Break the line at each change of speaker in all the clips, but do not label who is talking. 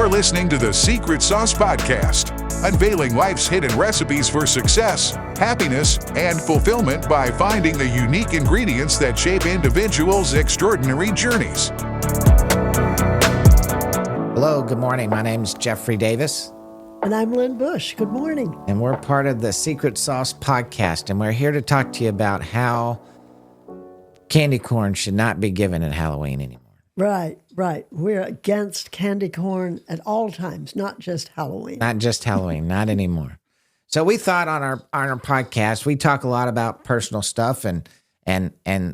You're listening to the Secret Sauce Podcast, unveiling life's hidden recipes for success, happiness, and fulfillment by finding the unique ingredients that shape individuals' extraordinary journeys.
Hello, good morning. My name is Jeffrey Davis.
And I'm Lynn Bush. Good morning.
And we're part of the Secret Sauce Podcast. And we're here to talk to you about how candy corn should not be given at Halloween anymore.
Right. We're against candy corn at all times, not just Halloween.
Not just Halloween, not anymore. So we thought on our podcast, we talk a lot about personal stuff and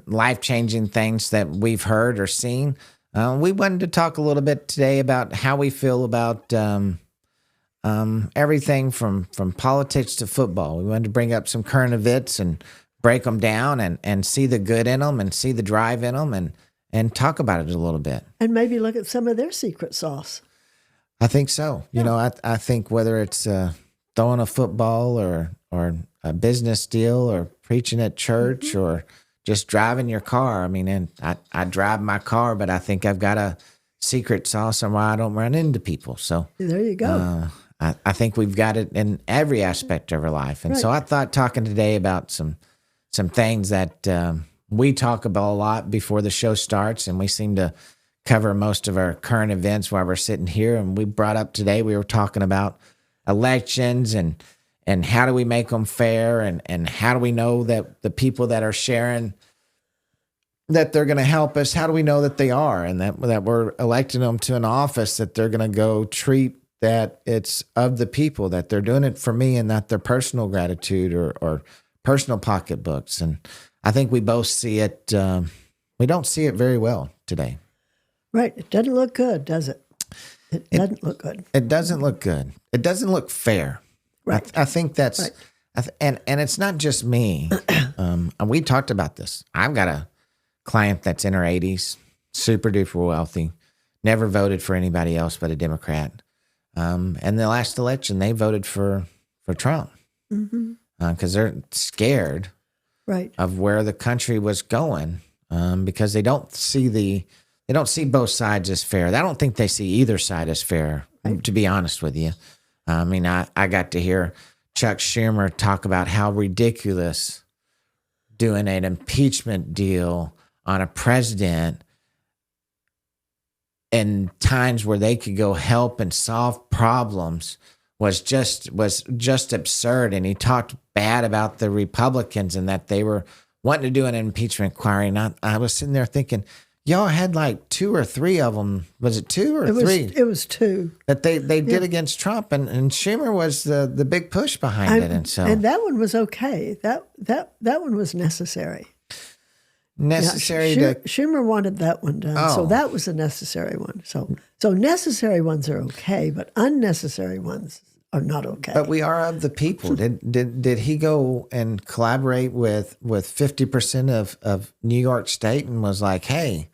life-changing things that we've heard or seen. We wanted to talk a little bit today about how we feel about everything from politics to football. We wanted to bring up some current events and break them down and see the good in them and see the drive in them and talk about it a little bit.
And maybe look at some of their secret sauce.
I think so. Yeah. You know, I think whether it's throwing a football or a business deal or preaching at church or just driving your car. I mean, and I drive my car, but I think I've got a secret sauce on why I don't run into people. So
there you go.
I think we've got it in every aspect of our life. And so I thought talking today about some things that we talk about a lot before the show starts, and we seem to cover most of our current events while we're sitting here. And we brought up today, we were talking about elections and how do we make them fair, and how do we know that the people that are sharing that they're going to help us, how do we know that they are, and that we're electing them to an office that they're going to go treat that it's of the people, that they're doing it for me and not their personal gratitude or personal pocketbooks. And I think we both see it. We don't see it very well today. Right.
It doesn't look good, does it? It doesn't look good.
It doesn't look good. It doesn't look fair.
Right.
I think that's, right. And it's not just me. And we talked about this. I've got a client that's in her 80s, super duper wealthy, never voted for anybody else but a Democrat. And the last election, they voted for Trump because they're scared of where the country was going, because they don't see both sides as fair. I don't think they see either side as fair, to be honest with you. I mean, I got to hear Chuck Schumer talk about how ridiculous doing an impeachment deal on a president in times where they could go help and solve problems was just absurd. And he talked bad about the Republicans and that they were wanting to do an impeachment inquiry. And I was sitting there thinking, y'all had like 2 or 3 of them. Was it 2 or 3?
It was 2
that they did against Trump, and Schumer was the big push behind it.
And that one was okay. That one was necessary. Schumer wanted that one done, so that was a necessary one. So necessary ones are okay, but unnecessary ones are not okay.
But we are of the people. Did he go and collaborate with 50% of New York State and was like, hey,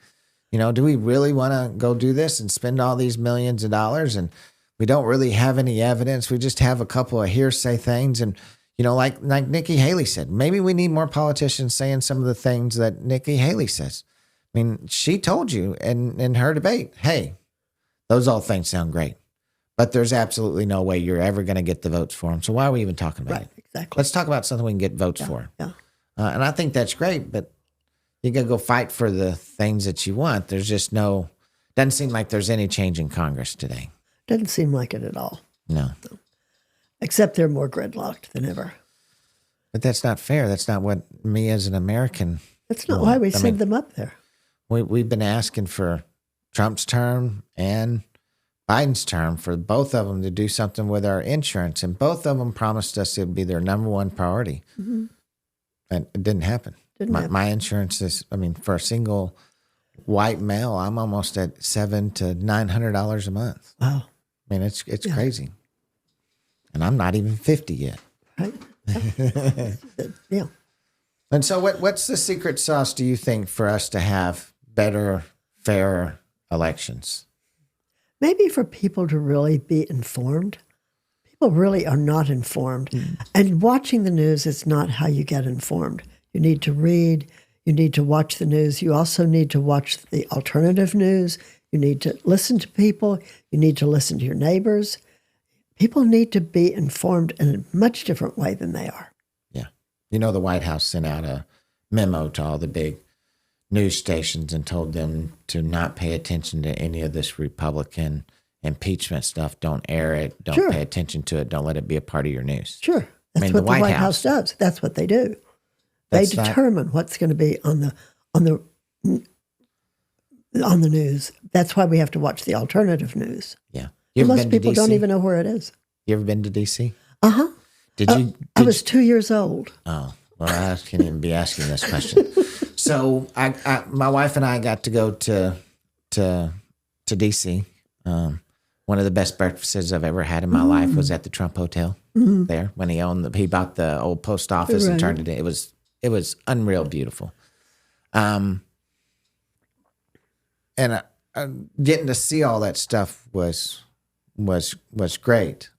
do we really want to go do this and spend all these millions of dollars? And we don't really have any evidence. We just have a couple of hearsay things. And, like Nikki Haley said, maybe we need more politicians saying some of the things that Nikki Haley says. I mean, she told you in her debate, hey, those all things sound great, but there's absolutely no way you're ever going to get the votes for them. So why are we even talking about it?
Exactly.
Let's talk about something we can get votes for.
Yeah.
And I think that's great, but you got to go fight for the things that you want. There's just doesn't seem like there's any change in Congress today.
Doesn't seem like it at all.
No.
Except they're more gridlocked than ever.
But that's not fair. That's not what me as an American.
That's not why we send them up there.
We've been asking for Trump's term and Biden's term for both of them to do something with our insurance. And both of them promised us it would be their number one priority. Mm-hmm. And it didn't happen. My insurance is, for a single white male, I'm almost at $700 to $900 a month.
Wow.
It's crazy. And I'm not even 50 yet.
Right. Yeah.
And so what's the secret sauce, do you think, for us to have better, fairer elections?
Maybe for people to really be informed. People really are not informed. And watching the news is not how you get informed. You need to read. You need to watch the news. You also need to watch the alternative news. You need to listen to people. You need to listen to your neighbors. People need to be informed in a much different way than they are.
Yeah. You know, the White House sent out a memo to all the big news stations and told them to not pay attention to any of this Republican impeachment stuff. Don't air it. Don't
Sure.
pay attention to it. Don't let it be a part of your news.
Sure. That's
mean,
what
the
the
White
White
House-
House does. That's what they do. They
That's not-
determine what's going to be on the news. That's why we have to watch the alternative news.
Yeah. You ever
Most
been to
people
D.C.?
don't even know where it is.
You ever been to D.C.?
Uh-huh.
Did you?
I was 2 years old.
Oh, well, I can't even be asking this question. So, my wife and I got to go to DC. One of the best breakfasts I've ever had in my life was at the Trump Hotel there when he bought the old post office and
Right.
turned it in. It was unreal beautiful. And getting to see all that stuff was great.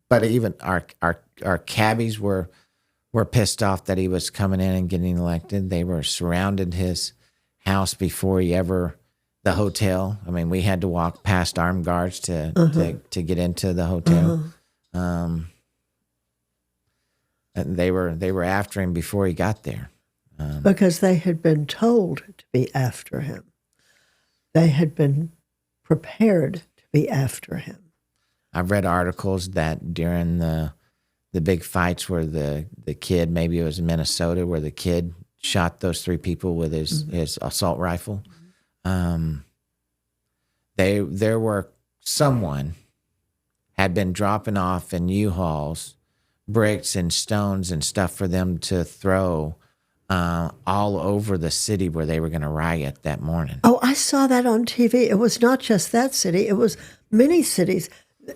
But even our cabbies were pissed off that he was coming in and getting elected. They were surrounded his house before the hotel. I mean, we had to walk past armed guards to get into the hotel. And they were after him before he got there.
Because they had been told to be after him. They had been prepared to be after him.
I've read articles that during the big fights where the kid, maybe it was in Minnesota, where the kid shot those 3 people with his assault rifle. Someone had been dropping off in U-Hauls bricks and stones and stuff for them to throw all over the city where they were going to riot that morning.
Oh, I saw that on TV. It was not just that city. It was many cities.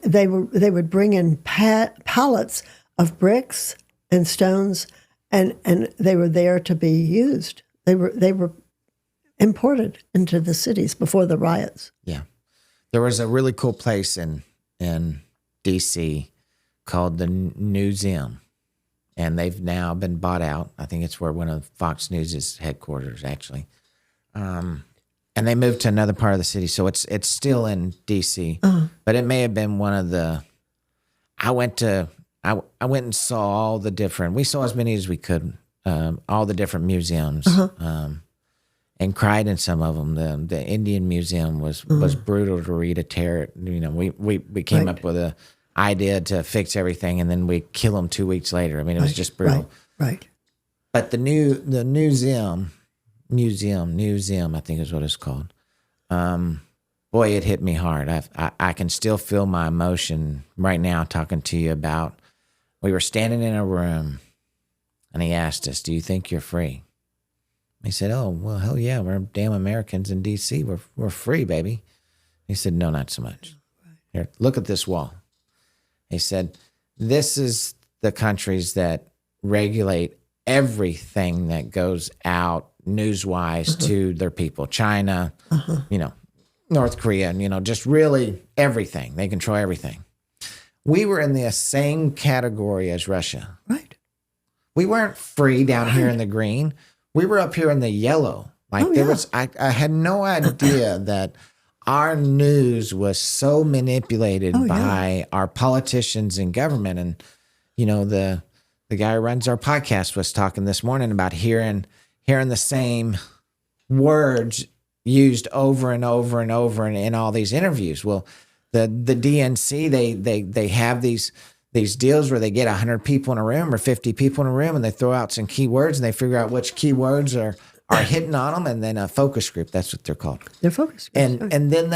They would bring in pallets of bricks and stones, and they were there to be used. They were imported into the cities before the riots.
Yeah. There was a really cool place in D.C. called the Newseum, and they've now been bought out. I think it's where one of Fox News' headquarters, actually. And they moved to another part of the city, so it's still in D.C., but it may have been one of the. I went and saw all the different. We saw as many as we could, all the different museums, and cried in some of them. The Indian Museum was brutal to read. You know, we came up with a idea to fix everything, and then we kill them 2 weeks later. I mean, it was just brutal.
Right.
But the Newseum, I think is what it's called. Boy, it hit me hard. I can still feel my emotion right now talking to you about. We were standing in a room, and he asked us, "Do you think you're free?" He said, "Oh, well, hell yeah, we're damn Americans in D.C. We're free, baby." He said, "No, not so much. Here, look at this wall." He said, "This is the countries that regulate everything that goes out news-wise to their people. China, North Korea, just really everything. They control everything. We were in the same category as Russia.
Right.
We weren't free down here in the green. We were up here in the yellow. I had no idea that our news was so manipulated by our politicians and government. And, the guy who runs our podcast was talking this morning about hearing the same words used over and over and over in all these interviews. Well, the DNC, they have these deals where they get 100 people in a room or 50 people in a room, and they throw out some keywords, and they figure out which keywords are hitting on them, and then a focus group. That's what they're called.
They're focus groups.
And then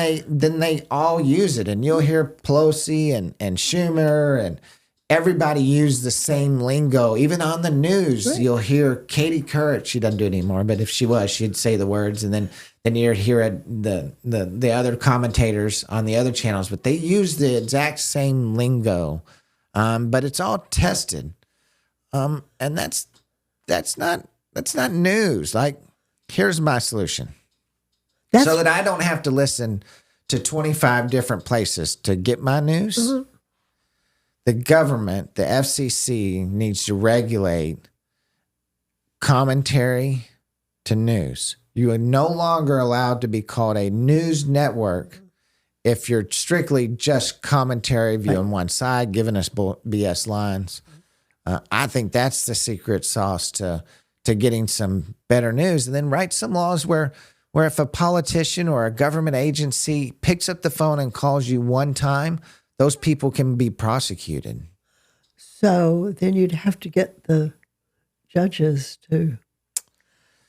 they all use it, and you'll hear Pelosi and Schumer and everybody use the same lingo. Even on the news, You'll hear Katie Couric. She doesn't do it anymore, but if she was, she'd say the words, and then you'd hear the other commentators on the other channels, but they use the exact same lingo. But it's all tested. And that's not news. Like, here's my solution. So that I don't have to listen to 25 different places to get my news. Mm-hmm. The government, the FCC, needs to regulate commentary to news. You are no longer allowed to be called a news network if you're strictly just commentary view on one side, giving us BS lines. I think that's the secret sauce to getting some better news. And then write some laws where if a politician or a government agency picks up the phone and calls you one time, those people can be prosecuted.
So then you'd have to get the judges to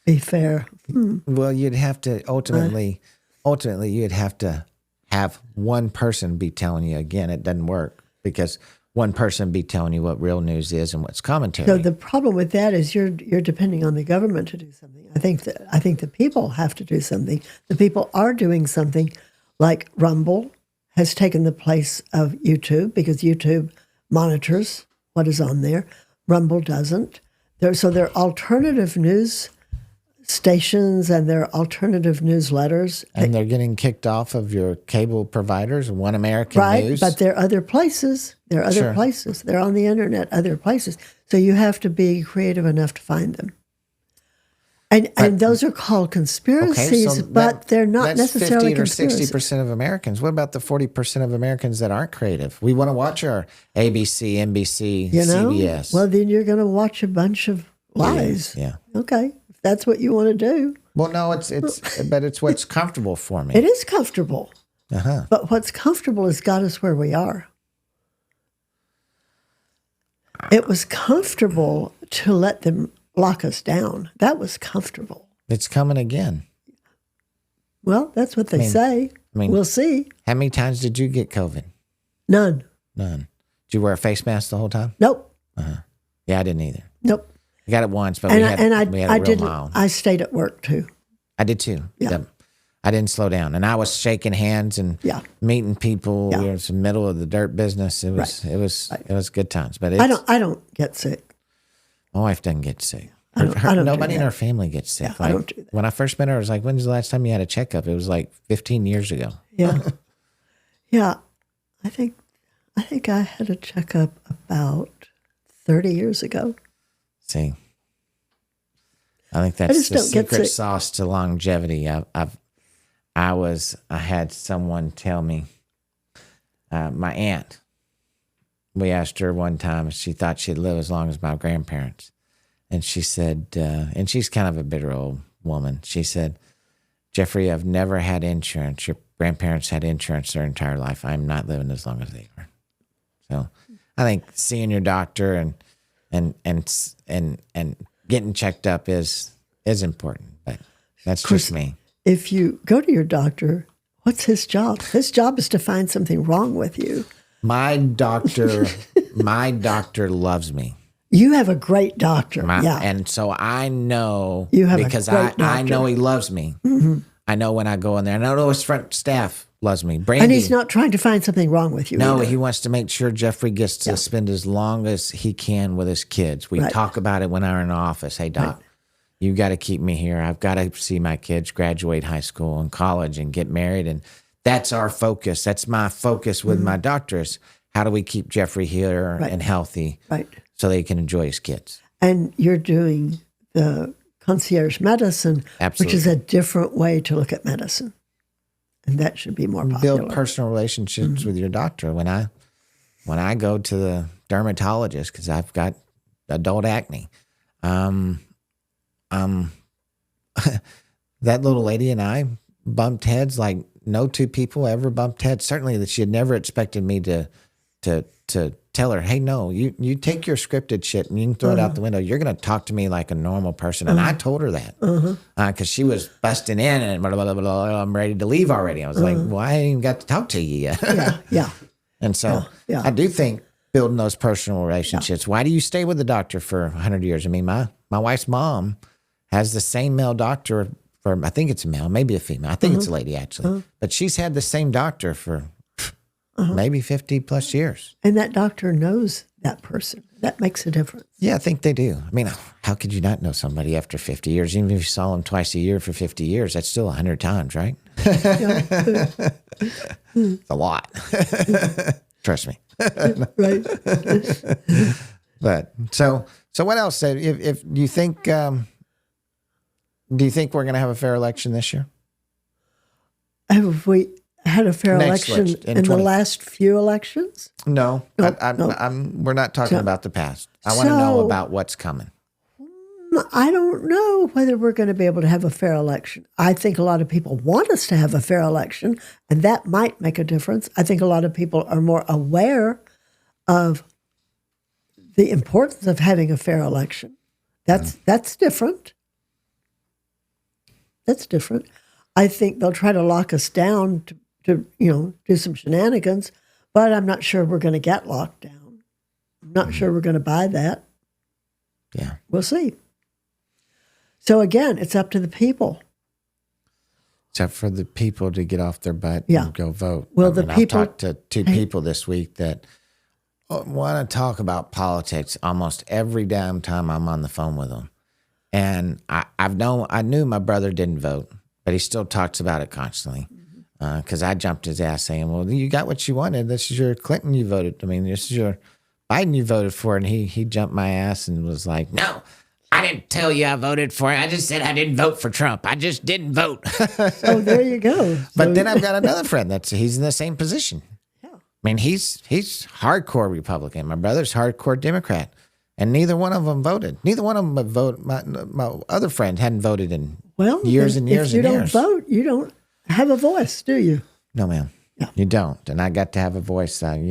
be fair.
Well, you'd have to ultimately you'd have to have one person be telling you. Again, it doesn't work because one person be telling you what real news is and what's commentary.
So the problem with that is you're depending on the government to do something. I think the people have to do something. The people are doing something, like Rumble has taken the place of YouTube because YouTube monitors what is on there. Rumble doesn't. So there are alternative news stations and there are alternative newsletters.
And they're getting kicked off of your cable providers, One American News.
Right, but there are other places. There are other places. They're on the internet, other places. So you have to be creative enough to find them. And those are called conspiracies, but they're not necessarily
50 or
conspiracies.
60% of Americans. What about the 40% of Americans that aren't creative? We want to watch our ABC, NBC, CBS.
Well, then you're going to watch a bunch of lies.
Yeah.
Okay, if that's what you want to do.
Well, no, but it's what's comfortable for me.
It is comfortable.
Uh-huh.
But what's comfortable has got us where we are. It was comfortable to let them lock us down. That was comfortable.
It's coming again.
Well, that's what they say. We'll see.
How many times did you get COVID?
None.
None. Did you wear a face mask the whole time?
Nope.
Yeah, I didn't either.
Nope.
I got it once, but we had a real mild.
I stayed at work too.
I did too.
Yeah.
I didn't slow down, and I was shaking hands and meeting people.
Yeah.
We were in the middle of the dirt business. It was good times. But
I don't get sick.
my wife doesn't get sick.
I don't
Nobody
do
in
that.
our family gets sick.
Yeah, I don't do that.
When I first met her, I was like, "When's the last time you had a checkup?" It was like 15 years ago.
Yeah. Yeah. I think I had a checkup about 30 years ago.
See, I think that's
just
the
don't get
secret
sick.
sauce to longevity. I had someone tell me, my aunt, we asked her one time if she thought she'd live as long as my grandparents. And she said, and she's kind of a bitter old woman. She said, "Jeffrey, I've never had insurance. Your grandparents had insurance their entire life. I'm not living as long as they are." So I think seeing your doctor and getting checked up is important, but that's just me.
If you go to your doctor, what's his job? His job is to find something wrong with you.
My doctor loves me.
You have a great doctor. Yeah.
And so I know
You have a
because
great
I
doctor.
know he loves me. Mm-hmm. I know when I go in there, and I know his front staff loves me. Brandy,
And he's not trying to find something wrong with you.
no,
either.
he wants to make sure Jeffrey gets to spend as long as he can with his kids. We
Right.
talk about it when I'm in the office. Hey, Doc, you got to keep me here. I've got to see my kids graduate high school and college and get married. And that's our focus. That's my focus with my doctors. How do we keep Jeffrey here and healthy
Right.
so they can enjoy his kids?
And you're doing the concierge medicine, which is a different way to look at medicine. And that should be more popular.
Build personal relationships with your doctor. When I go to the dermatologist because I've got adult acne, that little lady and I bumped heads like no two people ever bumped heads. Certainly that she had never expected me to tell her, "Hey, no, you take your scripted shit and you can throw it out the window. You're going to talk to me like a normal person." And I told her that because she was busting in and blah, blah, blah, blah, I'm ready to leave already. I was like, "Well, I ain't even got to talk to you yet."
Yeah.
And so
Yeah.
I do think building those personal relationships. Why do you stay with the doctor for 100 years? I mean, my wife's mom has the same male doctor for, I think it's a male, maybe a female. I think it's a lady actually. But she's had the same doctor for maybe 50 plus years.
And that doctor knows that person. That makes a difference.
Yeah, I think they do. I mean, how could you not know somebody after 50 years? Even if you saw them twice a year for 50 years, that's still 100 times, right? It's a lot. Trust me.
Right.
But so what else? If you think Do you think we're going to have a fair election this year?
Have we had a fair
Next
election
election, in
in the
20
last few elections?
No,
No,
we're not talking about the past. I want to know about what's coming.
I don't know whether we're going to be able to have a fair election. I think a lot of people want us to have a fair election, and that might make a difference. I think a lot of people are more aware of the importance of having a fair election. That's different. That's different. I think they'll try to lock us down to do some shenanigans, but I'm not sure we're going to get locked down. I'm not sure we're going to buy that.
Yeah.
We'll see. So again, it's up to the people.
Except for the people to get off their butt
Yeah.
and go vote.
Well, the people-
I've talked to two people this week that want to talk about politics almost every damn time I'm on the phone with them. And I knew my brother didn't vote, but he still talks about it constantly. Because I jumped his ass saying, well, you got what you wanted. This is your Clinton you voted. I mean, this is your Biden you voted for. And he jumped my ass and was like, no, I didn't tell you I voted for it. I just said I didn't vote for Trump. I just didn't vote.
Oh, there you go.
But then I've got another friend he's in the same position.
Yeah.
I mean, he's hardcore Republican. My brother's hardcore Democrat. And neither one of them voted. Neither one of them have voted. My other friend hadn't voted in years and years and years.
If you don't vote, you don't have a voice, do you?
No, ma'am.
Yeah.
You don't. And I got to have a voice. I've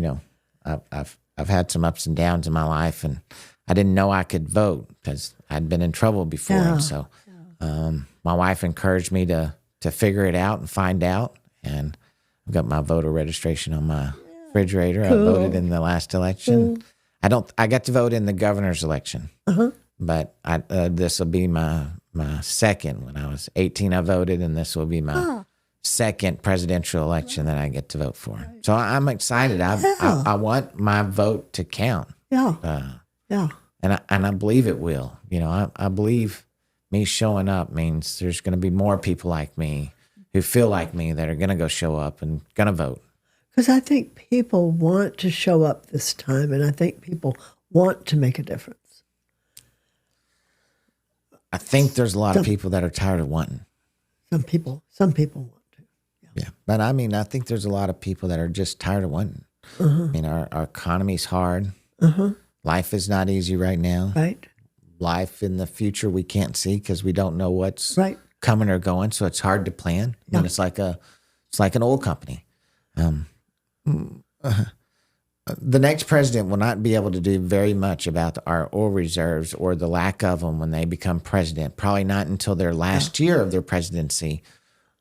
had some ups and downs in my life, and I didn't know I could vote because I'd been in trouble before.
Yeah.
And so my wife encouraged me to figure it out and find out. And I've got my voter registration on my refrigerator.
Cool.
I voted in the last election. I got to vote in the governor's election, but this will be my second. When I was 18, I voted, and this will be my second presidential election that I get to vote for. So I'm excited. I want my vote to count.
Yeah. Yeah.
And I believe it will. I believe me showing up means there's going to be more people like me who feel like me that are going to go show up and going to vote.
Because I think people want to show up this time, and I think people want to make a difference.
I think there's a lot of people that are tired of wanting.
Some people want to.
Yeah. But I mean, I think there's a lot of people that are just tired of wanting. I mean, our economy's hard. Life is not easy right now.
Right?
Life in the future we can't see because we don't know what's
Right.
coming or going. So it's hard to plan. I mean, it's like an oil company. The next president will not be able to do very much about our oil reserves or the lack of them when they become president. Probably not until their last year of their presidency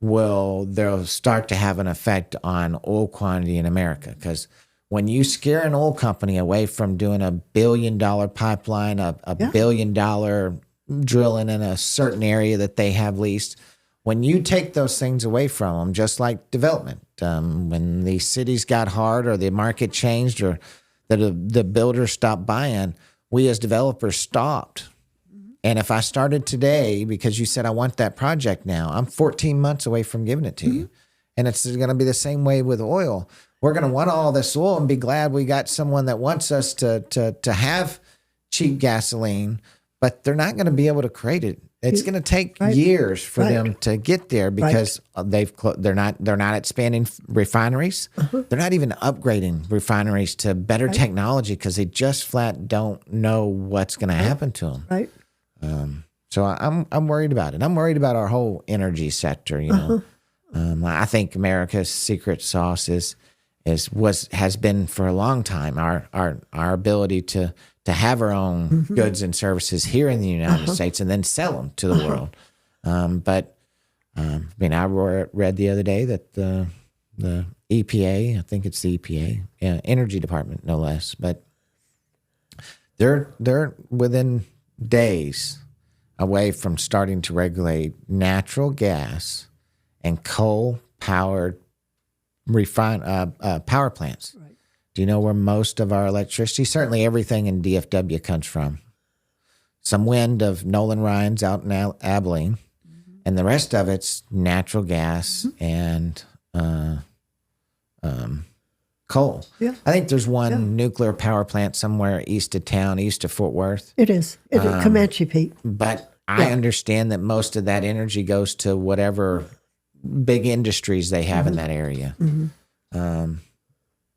will they'll start to have an effect on oil quantity in America. Because when you scare an oil company away from doing $1 billion pipeline, a $1 billion drilling in a certain area that they have leased, when you take those things away from them, just like development, when the cities got hard or the market changed or the builders stopped buying, we as developers stopped. And if I started today, because you said I want that project now, I'm 14 months away from giving it to you. And it's going to be the same way with oil. We're going to want all this oil and be glad we got someone that wants us to have cheap gasoline, but they're not going to be able to create it. It's going to take years for them to get there because they're not expanding refineries. They're not even upgrading refineries to better technology because they just flat don't know what's going to happen to them.
Right.
So I'm worried about it. I'm worried about our whole energy sector. I think America's secret sauce has been for a long time our ability to have our own goods and services here in the United States and then sell them to the world. But I read the other day that the EPA, I think it's the EPA, Energy Department, no less, but they're within days away from starting to regulate natural gas and coal-powered power plants. Right. Do you know where most of our electricity, certainly everything in DFW comes from? Some wind of Nolan Ryan's out in Abilene, and the rest of it's natural gas and coal. Yeah. I think there's one nuclear power plant somewhere east of town, east of Fort Worth.
It is. Comanche Peak.
But I understand that most of that energy goes to whatever big industries they have in that area.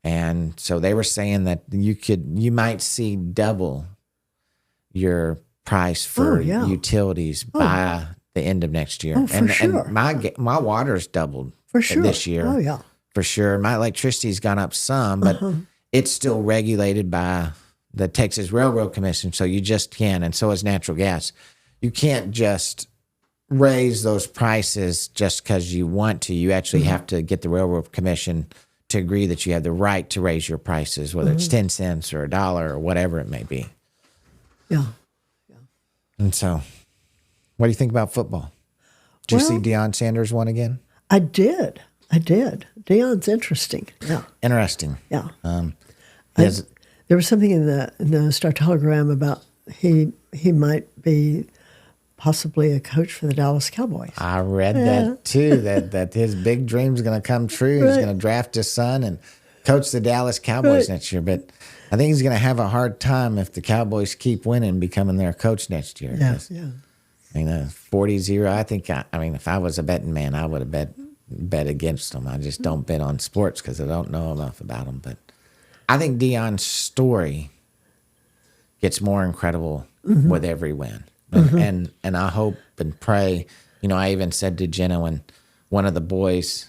And so they were saying that you might see double your price for utilities by the end of next year.
Sure.
And my water's doubled
For sure.
this year.
Oh, yeah.
For sure. My electricity's gone up some, but it's still regulated by the Texas Railroad Commission. So you just can, and so is natural gas. You can't just raise those prices just because you want to. You actually have to get the Railroad Commission to agree that you have the right to raise your prices, whether it's 10 cents or $1 or whatever it may be.
Yeah.
And so, what do you think about football? Did you see Deion Sanders won again?
I did. Deion's interesting. Yeah.
Interesting.
Yeah.
Yes.
There was something in the Star Telegram about he might be possibly a coach for the Dallas Cowboys.
I read that too, that his big dream's going to come true. He's going to draft his son and coach the Dallas Cowboys next year. But I think he's going to have a hard time if the Cowboys keep winning, becoming their coach next year.
Yeah.
I mean, 40-0, I think, if I was a betting man, I would have bet against them. I just don't bet on sports because I don't know enough about them. But I think Deion's story gets more incredible with every win. And I hope and pray, I even said to Jenna when one of the boys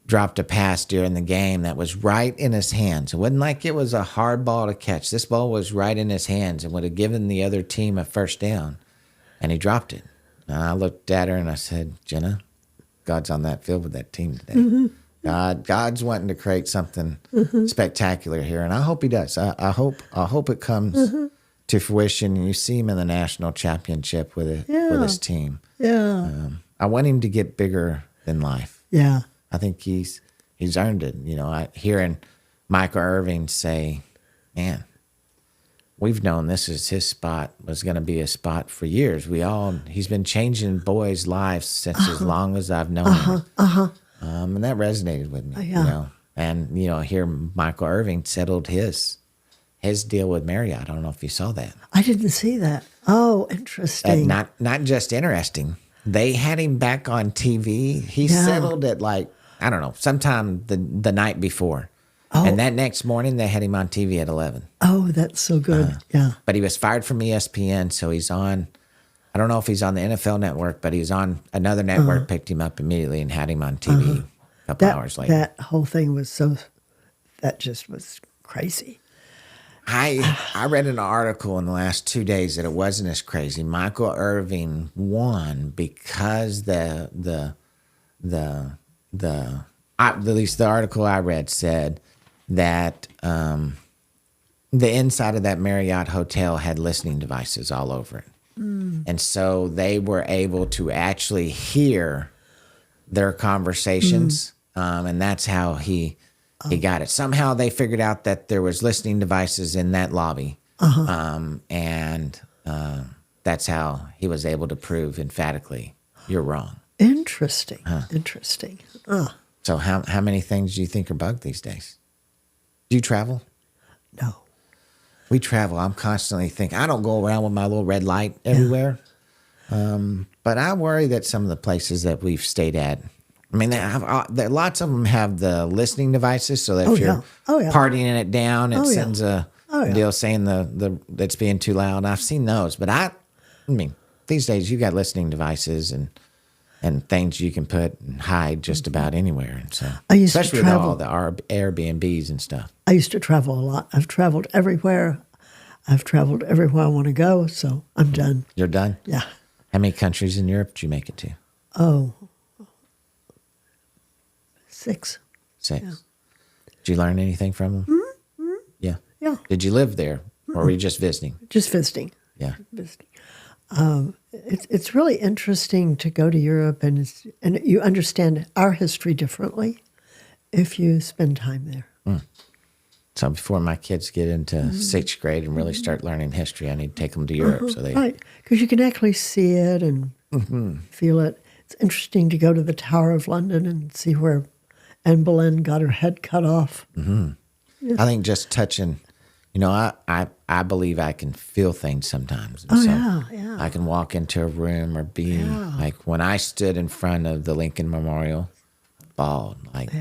dropped a pass during the game that was right in his hands. It wasn't like it was a hard ball to catch. This ball was right in his hands and would have given the other team a first down, and he dropped it. And I looked at her and I said, Jenna, God's on that field with that team today. God's wanting to create something spectacular here, and I hope he does. I hope it comes to fruition, and you see him in the national championship with his team.
Yeah.
I want him to get bigger than life.
Yeah.
I think he's earned it. Hearing Michael Irvin say, man, we've known this is his spot, was going to be a spot for years. He's been changing boys' lives since as long as I've known him. And that resonated with me, And, hear Michael Irvin settled his deal with Marriott. I don't know if you saw that.
I didn't see that. Oh, interesting.
Not just interesting. They had him back on TV. He settled at sometime the night before. Oh. And that next morning, they had him on TV at 11.
Oh, that's so good. Yeah.
But he was fired from ESPN, so he's on, I don't know if he's on the NFL network, but he's on another network, picked him up immediately and had him on TV a couple hours later.
That whole thing was that just was crazy.
I read an article in the last 2 days that it wasn't as crazy. Michael Irvin won because at least the article I read said that the inside of that Marriott hotel had listening devices all over it. And so they were able to actually hear their conversations, and that's how he got it. Somehow they figured out that there was listening devices in that lobby, and that's how he was able to prove emphatically, you're wrong.
Interesting. Interesting.
So how many things do you think are bugged these days? Do you travel?
No.
We travel. I'm constantly thinking. I don't go around with my little red light everywhere. But I worry that some of the places that we've stayed at, I mean, lots of them have the listening devices, so that if you're partying it down, it sends a deal saying that's being too loud. I've seen those, but I mean, these days you got listening devices and things you can put and hide just about anywhere. And so, especially with all the Airbnbs and stuff.
I used to travel a lot. I've traveled everywhere. I've traveled everywhere I want to go, so I'm done.
You're done?
Yeah.
How many countries in Europe did you make it to?
Oh, 6.
6. Yeah. Did you learn anything from them?
Mm-hmm.
Yeah.
Yeah.
Did you live there, or were you just visiting?
Just visiting.
Yeah.
Visiting. It's really interesting to go to Europe, and you understand our history differently if you spend time there.
So before my kids get into 6th grade and really start learning history, I need to take them to Europe. So
right, because you can actually see it and feel it. It's interesting to go to the Tower of London and see where Anne Boleyn got her head cut off.
Yeah. I think just touching I believe I can feel things sometimes. And
Oh,
so
yeah.
I can walk into a room or be like when I stood in front of the Lincoln Memorial, bawled like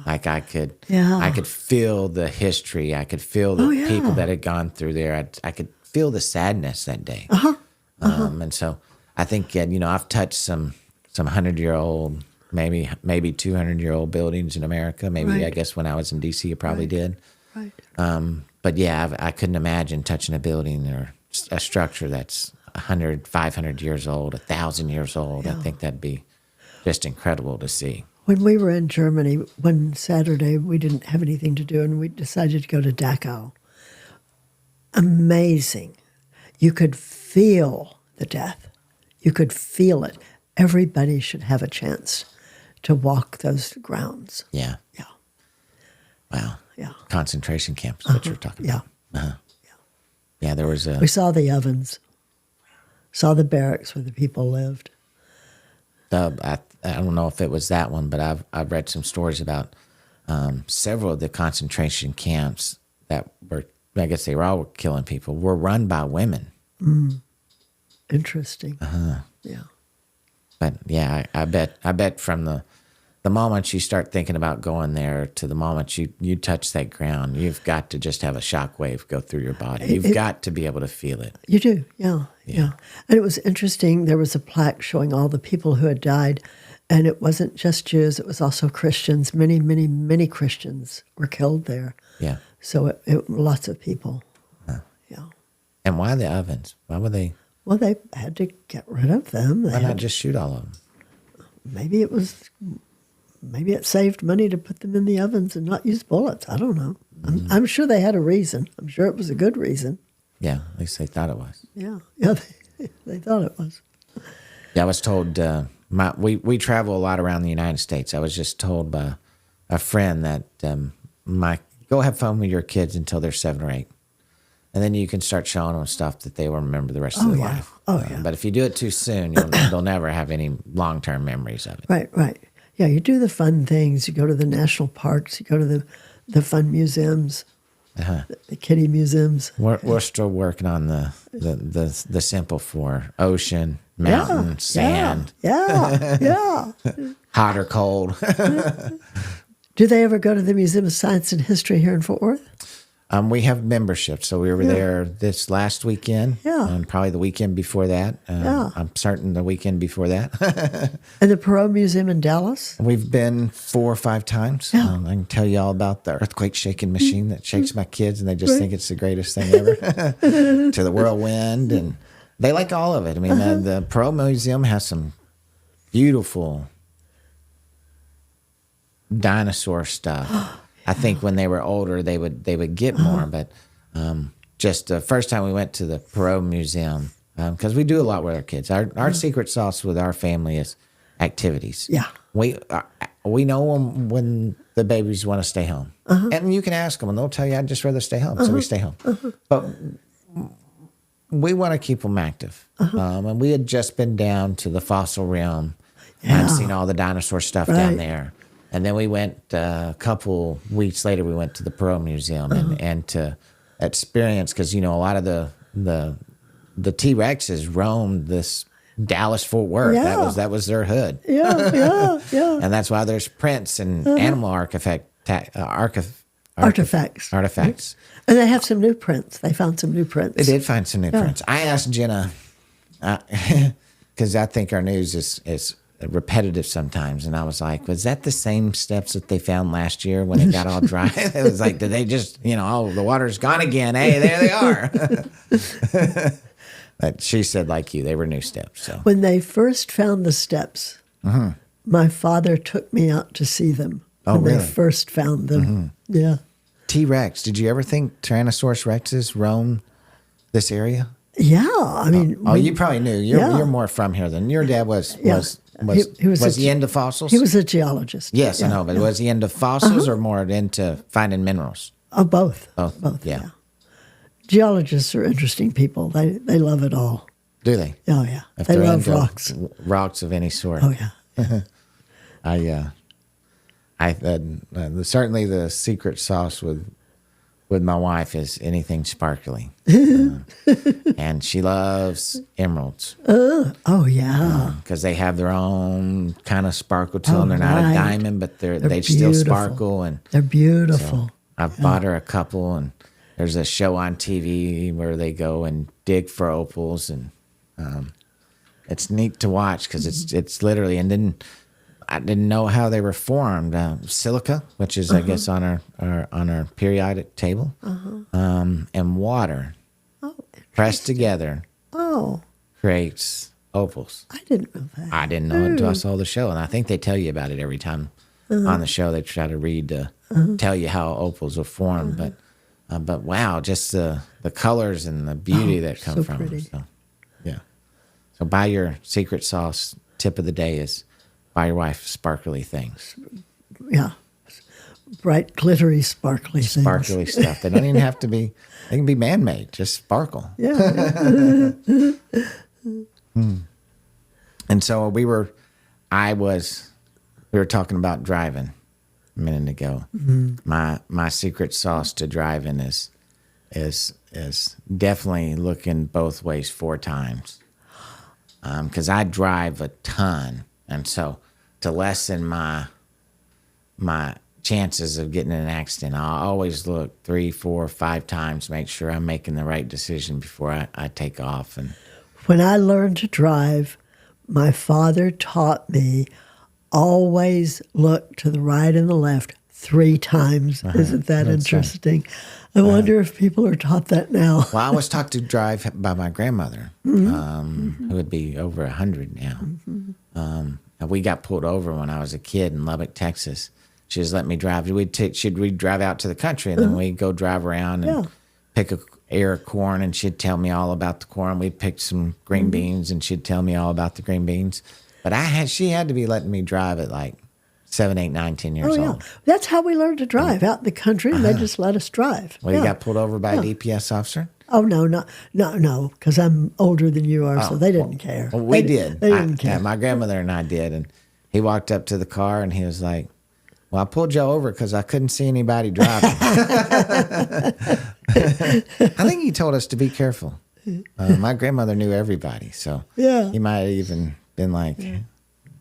I could feel the history. I could feel the people that had gone through there. I could feel the sadness that day. And so I think I've touched some 100-year-old, maybe 200-year-old buildings in America. Maybe I guess when I was in D.C. I probably did.
Right.
But yeah, I couldn't imagine touching a building or a structure that's 100, 500 years old, 1,000 years old. I think that'd be just incredible to see.
When we were in Germany, one Saturday, we didn't have anything to do, and we decided to go to Dachau. Amazing. You could feel the death. You could feel it. Everybody should have a chance to walk those grounds.
Yeah.
Yeah.
Wow.
Yeah.
Concentration camps, what you're talking about. Yeah, there was
We saw the ovens, saw the barracks where the people lived.
I don't know if it was that one, but I've read some stories about several of the concentration camps that were, I guess they were all killing people, were run by women.
Interesting. Yeah.
But yeah, I bet from the moment you start thinking about going there to the moment you touch that ground, you've got to just have a shock wave go through your body. You've got to be able to feel it.
You do, yeah. And it was interesting. There was a plaque showing all the people who had died, and it wasn't just Jews. It was also Christians. Many, many, many Christians were killed there.
Yeah.
So lots of people. Yeah.
And why the ovens? Why were they?
Well, they had to get rid of them.
Why not just shoot all of them?
Maybe it saved money to put them in the ovens and not use bullets. I don't know. I'm sure they had a reason. I'm sure it was a good reason.
Yeah, at least they thought it was.
Yeah, they thought it was.
Yeah, I was told, we travel a lot around the United States. I was just told by a friend that go have fun with your kids until they're 7 or 8. And then you can start showing them stuff that they will remember the rest of their life.
Oh, yeah.
But if you do it too soon, they'll never have any long-term memories of it.
Right. Yeah, you do the fun things. You go to the national parks. You go to the fun museums, the kiddie museums.
We're still working on the simple 4: ocean, mountain, sand.
Yeah.
Hot or cold.
Do they ever go to the Museum of Science and History here in Fort Worth?
We have membership, so we were there this last weekend.
Yeah.
And probably the weekend before that. I'm certain the weekend before that.
And the Perot Museum in Dallas?
We've been 4 or 5 times.
Yeah.
I can tell you all about the earthquake shaking machine that shakes my kids, and they just think it's the greatest thing ever. To the whirlwind, and they like all of it. I mean, the Perot Museum has some beautiful dinosaur stuff. I think when they were older, they would get more. But just the first time we went to the Perot Museum, because we do a lot with our kids. Our secret sauce with our family is activities.
Yeah.
We know when the babies want to stay home. And you can ask them, and they'll tell you, I'd just rather stay home. So we stay home. But we want to keep them active. And we had just been down to the fossil realm. And I'd seen all the dinosaur stuff down there. And then we went a couple weeks later. We went to the Perot Museum and to experience, because a lot of the T-Rexes roamed this Dallas-Fort Worth.
Yeah.
That was their hood.
Yeah.
And that's why there's prints and animal artifacts.
And they have some new prints. They found some new prints.
They did find some new prints. I asked Jenna, because I think our news is repetitive sometimes, and I was like, was that the same steps that they found last year when it got all dry? It was like, did they just, the water's gone again? Hey, there they are. But she said, like you, they were new steps. So
when they first found the steps, my father took me out to see them.
Oh,
when
really?
they first found them. Yeah.
T-Rex, did you ever think Tyrannosaurus rexes roam this area?
Yeah, I mean.
You probably knew. You're more from here than your dad was. Was he into fossils?
He was a geologist.
Yes, I know, but was he into fossils or more into finding minerals?
Oh, both.
Both. Yeah.
Geologists are interesting people. They love it all.
Do they?
Oh, yeah.
If
they
they're
love
into
rocks.
Rocks of any sort.
Oh, yeah.
I certainly the secret sauce with with my wife is anything sparkly. And she loves emeralds
Oh, yeah.
because they have their own kind of sparkle to them. They're not
right.
a diamond, but they still
beautiful.
sparkle. And
They're beautiful.
I've bought her a couple, and there's a show on TV where they go and dig for opals, and it's neat to watch because it's literally. And then I didn't know how they were formed. Silica, which is I guess on our periodic table, and water pressed together
Oh,
creates opals.
I didn't know that.
I didn't know it until I saw the show, and I think they tell you about it every time on the show. They try to read tell you how opals are formed, but wow, just the colors and the beauty that come
so
from
pretty.
them. So, yeah. So buy your secret sauce. Tip of the day is buy your wife sparkly things,
Yeah. Bright, glittery, sparkly things.
sparkly stuff. They don't even have to be. They can be man-made. Just sparkle.
Yeah.
And so we were talking about driving a minute ago. My secret sauce to driving is definitely looking both ways 4 times. Because I drive a ton, and so to lessen my chances of getting in an accident, I'll always look 3, 4, 5 times, make sure I'm making the right decision before I take off. And
When I learned to drive, my father taught me always look to the right and the left 3 times. Isn't that interesting? I wonder if people are taught that now.
well, I was taught to drive by my grandmother, who would be over 100 now. And we got pulled over when I was a kid in Lubbock, Texas. She just let me drive. We'd drive out to the country, and then we'd go drive around and pick a ear of corn, and she'd tell me all about the corn. We'd pick some green beans, and she'd tell me all about the green beans. But she had to be letting me drive at like 7, 8, 9, 10 years
Oh, yeah.
old.
That's how we learned to drive out in the country, and they just let us drive.
Well, you got pulled over by a DPS officer?
Oh, no, because I'm older than you are, so they didn't care.
Well, we
They
did.
They didn't care.
Yeah, my grandmother and I did. And he walked up to the car and he was like, well, I pulled you over because I couldn't see anybody driving. I think he told us to be careful. My grandmother knew everybody. So
Yeah.
he might have even been like, hey,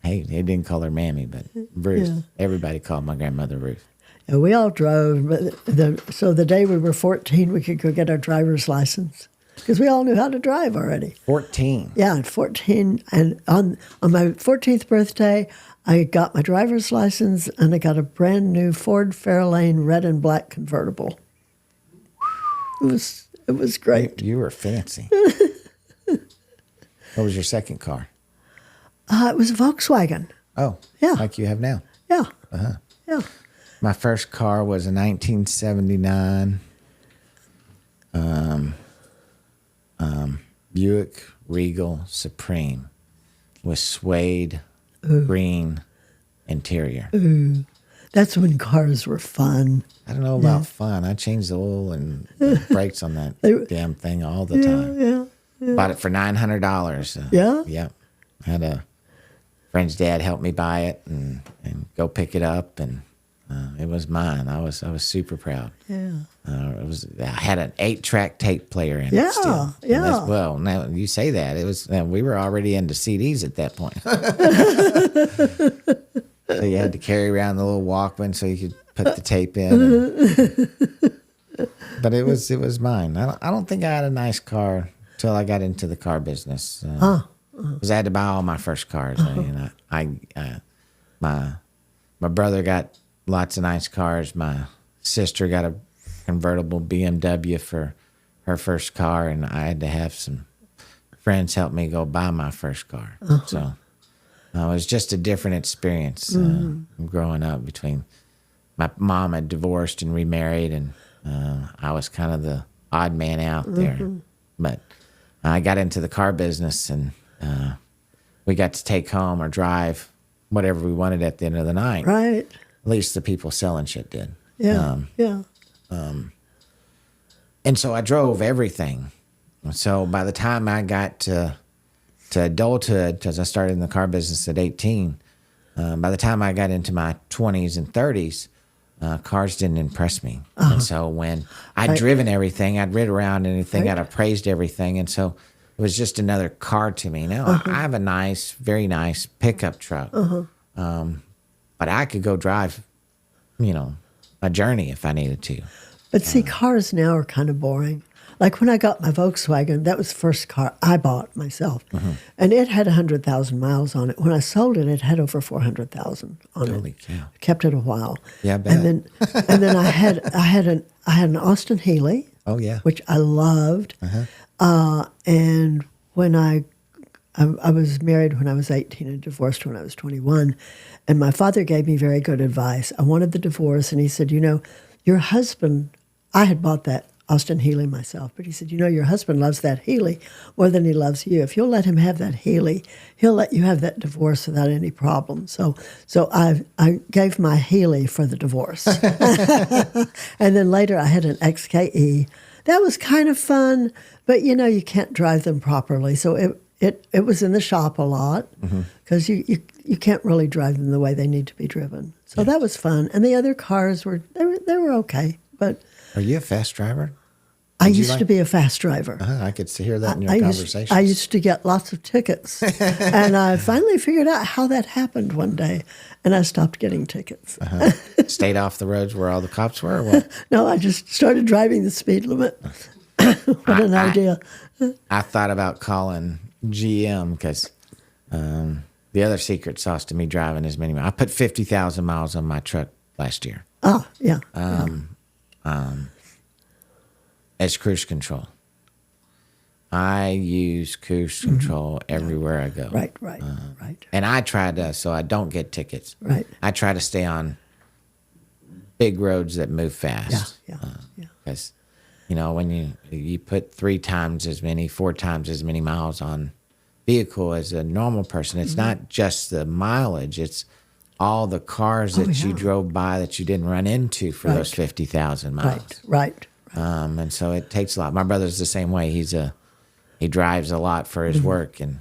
he didn't call her Mammy, but Ruth.
Yeah.
Everybody called my grandmother Ruth.
Yeah, we all drove, but so the day we were 14, we could go get our driver's license because we all knew how to drive already.
14.
Yeah, at 14, and on my 14th birthday, I got my driver's license, and I got a brand new Ford Fairlane red and black convertible. It was great.
You were fancy. What was your second car?
It was a Volkswagen.
Oh,
Yeah.
like you have now.
Yeah, yeah.
My first car was a 1979 Buick Regal Supreme with suede green interior.
That's when cars were fun.
I don't know about fun. I changed the oil and the brakes on that damn thing all the time.
Yeah.
Bought it for $900.
Yeah?
Yeah. Had a friend's dad help me buy it and go pick it up, and it was mine. I was super proud.
Yeah.
I had an 8-track tape player in
Yeah,
it still. And
yeah.
well, now you say that we were already into CDs at that point. So you had to carry around the little Walkman so you could put the tape in. But it was mine. I don't think I had a nice car till I got into the car business. Because I had to buy all my first cars. My brother got lots of nice cars. My sister got a convertible BMW for her first car, and I had to have some friends help me go buy my first car. So it was just a different experience growing up. Between my mom had divorced and remarried, and I was kind of the odd man out there. But I got into the car business, and we got to take home or drive whatever we wanted at the end of the night.
Right.
At least the people selling shit did.
Yeah. Yeah.
And so I drove everything. So by the time I got to adulthood, because I started in the car business at 18, by the time I got into my 20s and 30s, cars didn't impress me. And so when I'd driven everything, I'd rid around anything, I'd appraised everything. And so it was just another car to me. Now, I have a nice, very nice pickup truck. But I could go drive, a journey if I needed to.
But see, cars now are kind of boring. Like when I got my Volkswagen, that was the first car I bought myself. And it had 100,000 miles on it. When I sold it, it had over 400,000 on
Holy
it.
cow.
Kept it a while.
Yeah, I bet.
And then I had an Austin Healey.
Oh, yeah.
Which I loved. And when I was married when I was 18 and divorced when I was 21. And my father gave me very good advice. I wanted the divorce, and he said, your husband, I had bought that Austin Healey myself, but he said, your husband loves that Healey more than he loves you. If you'll let him have that Healey, he'll let you have that divorce without any problem. So I gave my Healey for the divorce. And then later I had an XKE. That was kind of fun, but you can't drive them properly. So it was in the shop a lot because you can't really drive them the way they need to be driven. So that was fun. And the other cars were okay. But
Are you a fast driver?
I used to be a fast driver.
I could hear that in your conversations.
I used to get lots of tickets. And I finally figured out how that happened one day. And I stopped getting tickets.
Stayed off the roads where all the cops were? Or what?
No, I just started driving the speed limit. What an idea.
I thought about calling GM because the other secret sauce to me driving as many miles. I put 50,000 miles on my truck last year.
Oh, yeah.
As cruise control. I use cruise control everywhere I go.
Right.
And I try to, so I don't get tickets.
Right.
I try to stay on big roads that move fast.
Yeah.
Because, when you put 4 times as many miles on vehicle as a normal person, it's not just the mileage, it's all the cars that you drove by that you didn't run into for those 50,000 miles.
Right.
And so it takes a lot. My brother's the same way. He drives a lot for his work, and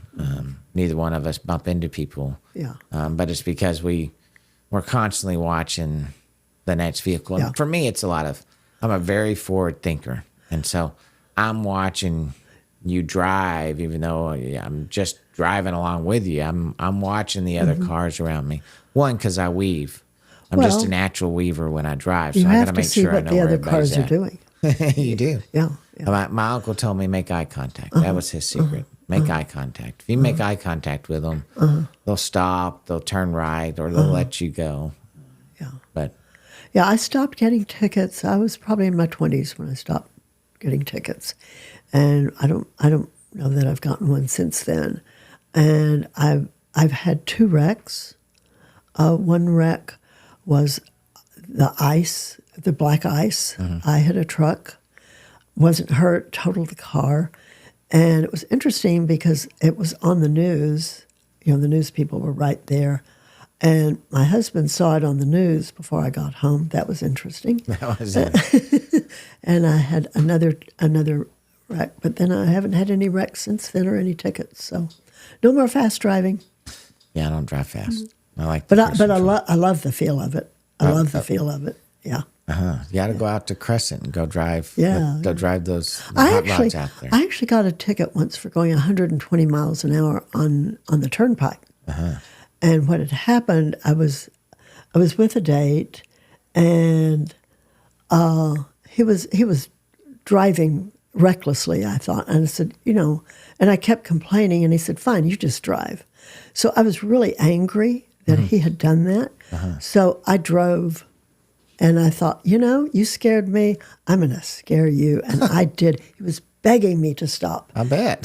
neither one of us bump into people.
Yeah.
But it's because we're constantly watching the next vehicle. And for me, it's I'm a very forward thinker. And so I'm watching you drive, even though I'm just driving along with you. I'm watching the other cars around me. One, because I weave. I'm just a natural weaver when I drive, so I got to make sure I know where everybody's at.
You have to see what the other cars are doing.
You do.
Yeah.
My uncle told me make eye contact. That was his secret. Make eye contact. If you make eye contact with them, they'll stop, they'll turn right, or they'll let you go.
Yeah.
But
yeah, I stopped getting tickets. I was probably in my 20s when I stopped getting tickets, and I don't know that I've gotten one since then. And I've had 2 wrecks. One wreck was the black ice. I hit a truck, wasn't hurt, totaled the car. And it was interesting because it was on the news. The news people were right there. And my husband saw it on the news before I got home. That was interesting.
that was it.
And I had another wreck, but then I haven't had any wrecks since then or any tickets. So no more fast driving.
Yeah, I don't drive fast. I like
But I love the feel of it. I love the feel of it. Yeah.
You got to go out to Crescent and go drive.
Yeah.
Go drive those hot rods out there.
I actually got a ticket once for going 120 miles an hour on the turnpike. And what had happened, I was with a date, and he was driving recklessly, I thought. And I said, and I kept complaining, and he said, fine, you just drive. So I was really angry that he had done that. So I drove, and I thought, you scared me. I'm going to scare you. And I did. He was begging me to stop.
I bet.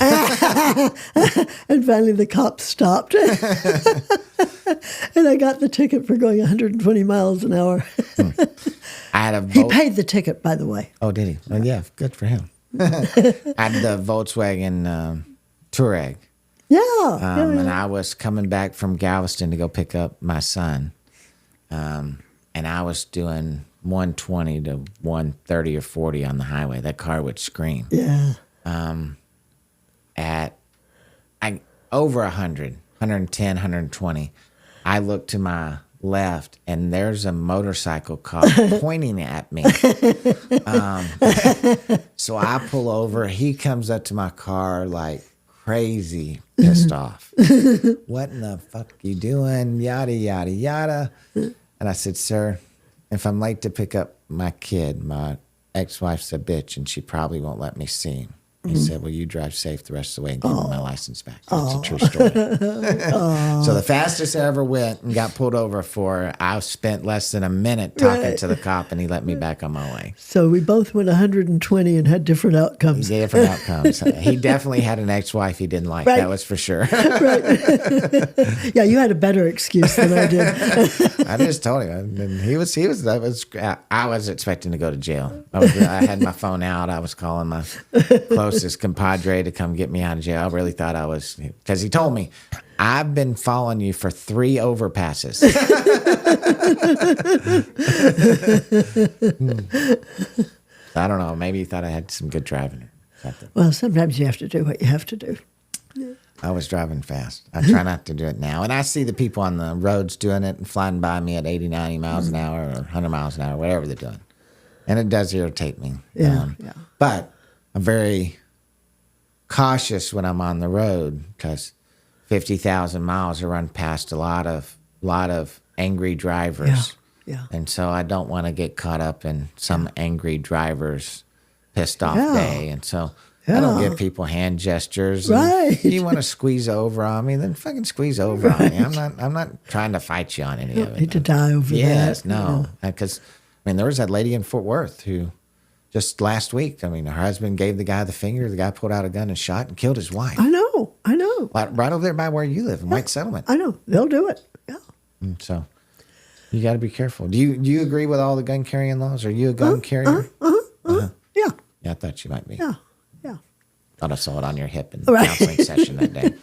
And finally the cops stopped. And I got the ticket for going 120 miles an hour. He paid the ticket, by the way.
Oh, did he? Well, yeah, good for him. I had the Volkswagen Touareg.
Yeah.
And I was coming back from Galveston to go pick up my son. And I was doing 120 to 130 or 40 on the highway. That car would scream.
Yeah.
At over 100, 110, 120, I looked to my left, and there's a motorcycle cop pointing at me. So I pull over. He comes up to my car like crazy, pissed off. What in the fuck you doing? Yada, yada, yada. And I said, sir, if I'm late to pick up my kid, my ex-wife's a bitch, and she probably won't let me see him. He said, well, you drive safe the rest of the way and give me my license back. That's a true story. So the fastest I ever went and got pulled over for, I spent less than a minute talking to the cop, and he let me back on my way.
So we both went 120 and had different outcomes.
Different outcomes. He definitely had an ex-wife he didn't like.
Right.
That was for sure.
Yeah, you had a better excuse than I did.
I just told him. And I was expecting to go to jail. I had my phone out. I was calling my closest compadre to come get me out of jail. I really thought I was, because he told me, I've been following you for 3 overpasses. I don't know. Maybe he thought I had some good driving or something.
Well, sometimes you have to do what you have to do.
I was driving fast. I try not to do it now. And I see the people on the roads doing it and flying by me at 80, 90 miles an hour or 100 miles an hour, whatever they're doing. And it does irritate me.
Yeah.
But I'm very cautious when I'm on the road because 50,000 miles are run past a lot of angry drivers.
Yeah.
And so I don't want to get caught up in some angry driver's pissed off day. And so I don't give people hand gestures.
Right.
If you want to squeeze over on me, then fucking squeeze over on me. I'm not trying to fight you on any of it.
Need to die over that.
Yes, no. Because, there was that lady in Fort Worth who just last week, her husband gave the guy the finger. The guy pulled out a gun and shot and killed his wife.
I know.
Right over there by where you live in White Settlement.
I know. They'll do it. Yeah.
So you got to be careful. Do you agree with all the gun carrying laws? Are you a gun carrier?
Yeah.
Yeah, I thought you might be.
Yeah.
Thought I saw it on your hip in the counseling session that day.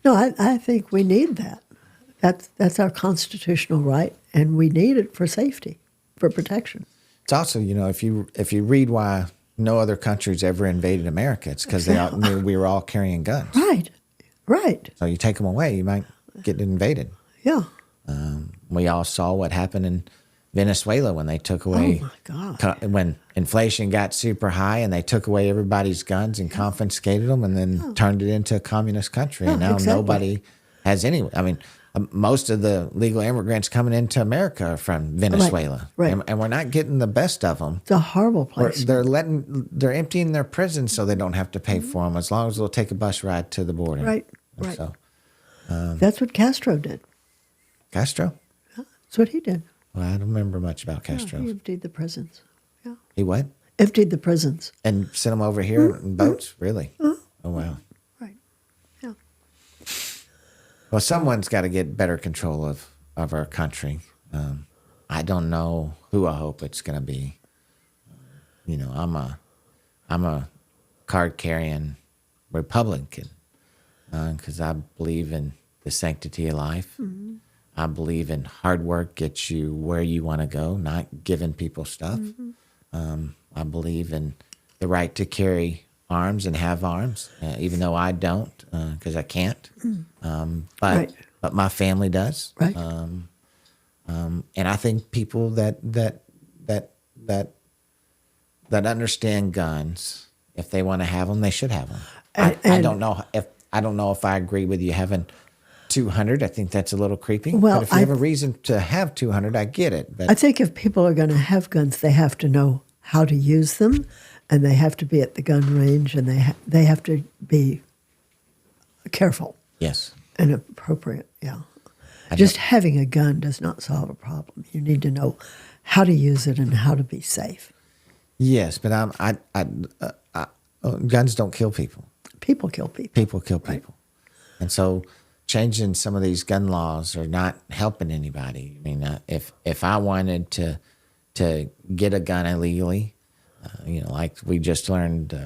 No, I think we need that. That's our constitutional right, and we need it for safety, for protection.
It's also, if you read why no other countries ever invaded America, it's because they all knew we were all carrying guns.
Right.
So you take them away, you might get invaded.
Yeah.
We all saw what happened in Venezuela when they took away.
Oh my God.
When inflation got super high and they took away everybody's guns and confiscated them and then turned it into a communist country. And now nobody has any. Most of the legal immigrants coming into America are from Venezuela.
Right.
And we're not getting the best of them.
It's a horrible place.
They're emptying their prisons so they don't have to pay for them as long as they'll take a bus ride to the border.
Right.
So,
that's what Castro did.
Castro?
That's what he did.
Well, I don't remember much about Castro.
He emptied the prisons. Yeah.
He what?
Emptied the prisons.
And sent them over here in boats? Really? Oh, wow.
Right. Yeah.
Well, someone's got to get better control of our country. I don't know who I hope it's going to be. I'm a card-carrying Republican because I believe in the sanctity of life. Mm-hmm. I believe in hard work gets you where you want to go, not giving people stuff. Mm-hmm. I believe in the right to carry arms and have arms, even though I don't because I can't. But my family does.
Right.
And I think people that understand guns, if they want to have them, they should have them. I don't know if I agree with you having 200. I think that's a little creepy.
Well,
but if you have a reason to have 200, I get it. But
I think if people are going to have guns, they have to know how to use them, and they have to be at the gun range, and they have to be careful.
Yes.
And appropriate. Yeah. Just having a gun does not solve a problem. You need to know how to use it and how to be safe.
Yes, but guns don't kill people.
People kill people.
People kill people. Right. And so changing some of these gun laws are not helping anybody. If I wanted to get a gun illegally, like we just learned,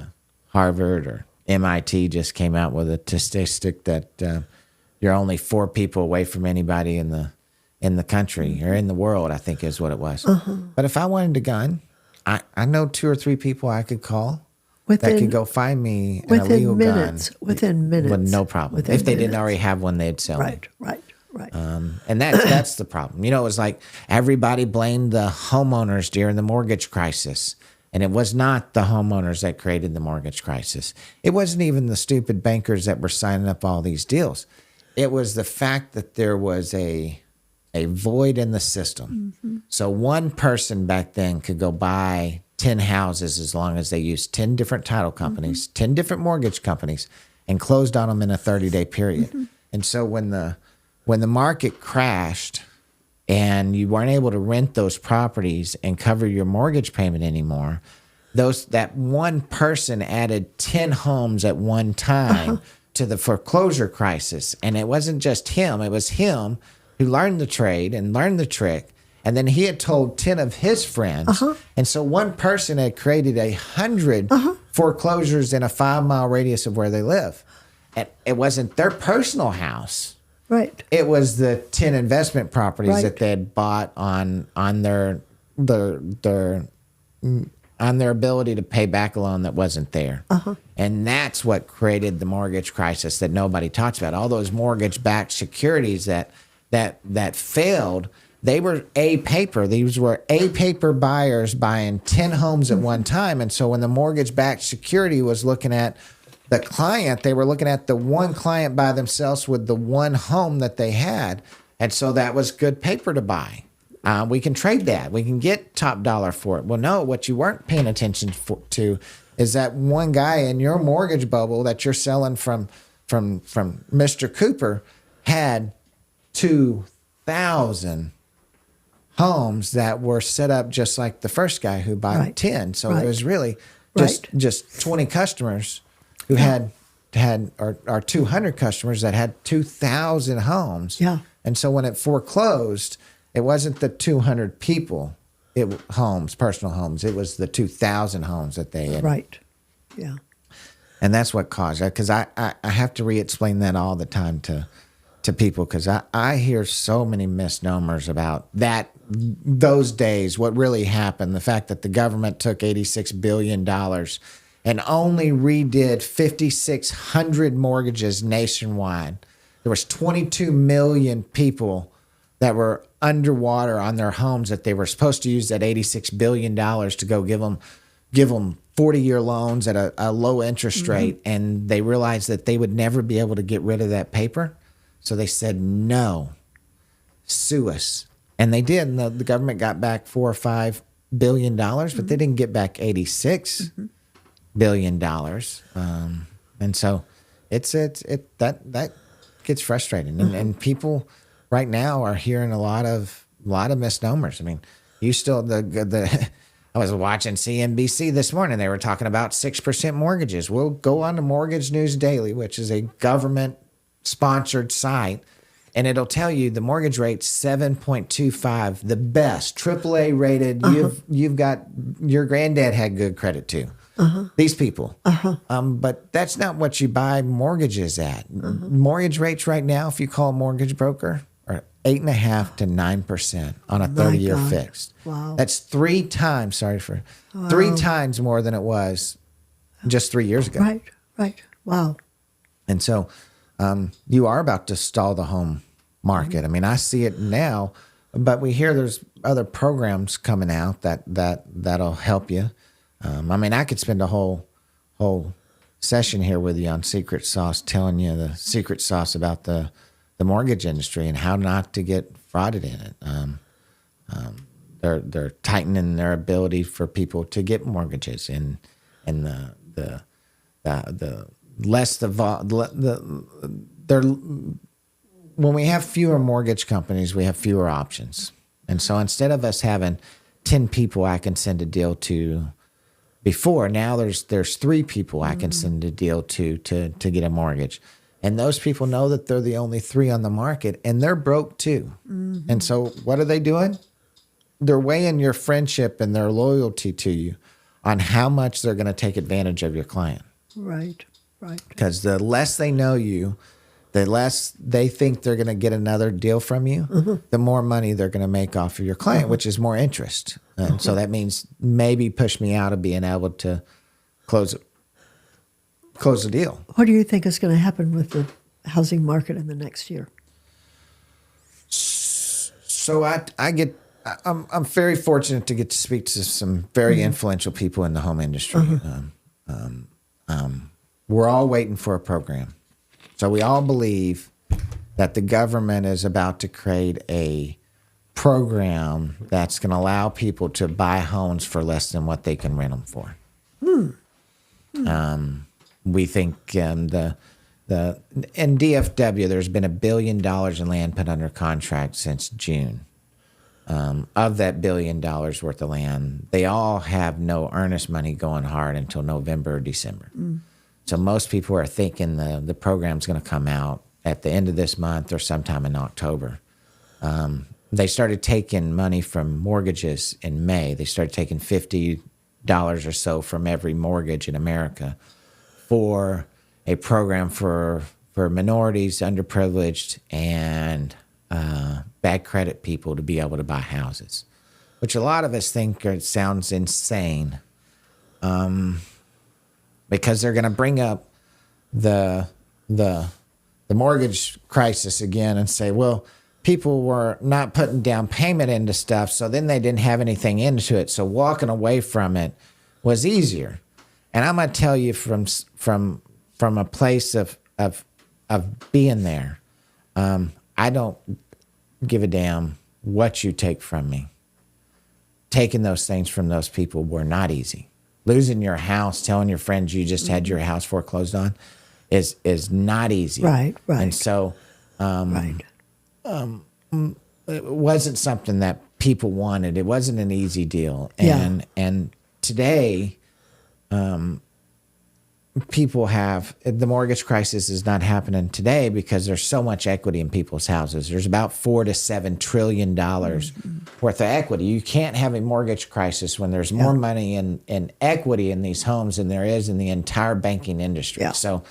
Harvard or MIT just came out with a statistic that you're only 4 people away from anybody in the country or in the world, I think is what it was. Uh-huh. But if I wanted a gun, I know 2 or 3 people I could call that could go find me an illegal gun.
Within minutes.
With no problem. If they didn't already have one, they'd sell me.
Right. Right.
And that's the problem. You know, it was like everybody blamed the homeowners during the mortgage crisis. And it was not the homeowners that created the mortgage crisis. It wasn't even the stupid bankers that were signing up all these deals. It was the fact that there was a void in the system. So one person back then could go buy 10 houses as long as they used 10 different title companies, 10 different mortgage companies, and closed on them in a 30-day period. And so when the market crashed and you weren't able to rent those properties and cover your mortgage payment anymore, that one person added 10 homes at one time to the foreclosure crisis. And it wasn't just him. It was him who learned the trade and learned the trick. And then he had told 10 of his friends. And so one person had created 100 foreclosures in a 5-mile radius of where they live. And it wasn't their personal house.
Right.
It was the 10 investment properties
Right.
that they had bought on their ability to pay back a loan that wasn't there. And that's what created the mortgage crisis that nobody talks about. All those mortgage-backed securities that failed, they were A-paper. These were A-paper buyers buying 10 homes at one time. And so when the mortgage-backed security was looking at the client, they were looking at the one client by themselves with the one home that they had. And so that was good paper to buy. We can trade that. We can get top dollar for it. Well, no, what you weren't paying attention to is that one guy in your mortgage bubble that you're selling from Mr. Cooper had 2,000 homes that were set up just like the first guy who bought
Right.
10. So
Right.
it was really
Right.
just 20 customers who had or 200 customers that had 2,000 homes.
Yeah.
And so when it foreclosed, it wasn't the 200 people, personal homes. It was the 2,000 homes that they had.
Right. Yeah.
And that's what caused that. Because I have to re-explain that all the time to people, because I hear so many misnomers about those days, what really happened, the fact that the government took $86 billion and only redid 5,600 mortgages nationwide. There was 22 million people that were underwater on their homes that they were supposed to use that $86 billion to go give them 40-year loans at a low interest rate. And they realized that they would never be able to get rid of that paper. So they said, no, sue us. And they did. And the government got back $4 or $5 billion, but they didn't get back $86 billion. And so that gets frustrating. And people right now are hearing a lot of misnomers. I mean, I was watching CNBC this morning. They were talking about 6% mortgages. We'll go on to Mortgage News Daily, which is a government-sponsored site, and it'll tell you the mortgage rate's 7.25, the best, AAA rated. You've got your granddad had good credit too. These people. But that's not what you buy mortgages at. Mortgage rates right now, if you call a mortgage broker, are 8.5% to 9% on a 30-year
God.
fixed.
Wow.
That's 3 times more than it was just 3 years ago.
Right. Wow.
And so you are about to stall the home market. I mean, I see it now, but we hear there's other programs coming out that'll help you. I mean, I could spend a whole session here with you on secret sauce, telling you the secret sauce about the mortgage industry and how not to get frauded in it. They're tightening their ability for people to get mortgages, and the less when we have fewer mortgage companies, we have fewer options. And so instead of us having 10 people I can send a deal to before, now there's 3 people I can send a deal to get a mortgage. And those people know that they're the only 3 on the market, and they're broke too. And so what are they doing? They're weighing your friendship and their loyalty to you on how much they're going to take advantage of your client.
Right.
Because the less they know you, the less they think they're going to get another deal from you, the more money they're going to make off of your client, which is more interest. And so that means maybe push me out of being able to close the deal.
What do you think is going to happen with the housing market in the next year?
So I'm very fortunate to get to speak to some very influential people in the home industry. We're all waiting for a program. So we all believe that the government is about to create a program that's going to allow people to buy homes for less than what they can rent them for. We think in DFW, there's been $1 billion in land put under contract since June. Of that $1 billion worth of land, they all have no earnest money going hard until November or December. So most people are thinking the program's going to come out at the end of this month or sometime in October. They started taking money from mortgages in May. They started taking $50 or so from every mortgage in America for a program for minorities, underprivileged, and bad credit people to be able to buy houses, which a lot of us think it sounds insane, because they're going to bring up the mortgage crisis again and say, well, people were not putting down payment into stuff, so then they didn't have anything into it, so walking away from it was easier. And I'm going to tell you from a place of being there, I don't give a damn what you take from me. Taking those things from those people were not easy. Losing your house, telling your friends you just had your house foreclosed on is not easy.
Right.
And so it wasn't something that people wanted. It wasn't an easy deal. And today, people have, the mortgage crisis is not happening today because there's so much equity in people's houses. There's about $4 to $7 trillion worth of equity. You can't have a mortgage crisis when there's more money in equity in these homes than there is in the entire banking industry.
Yeah.
So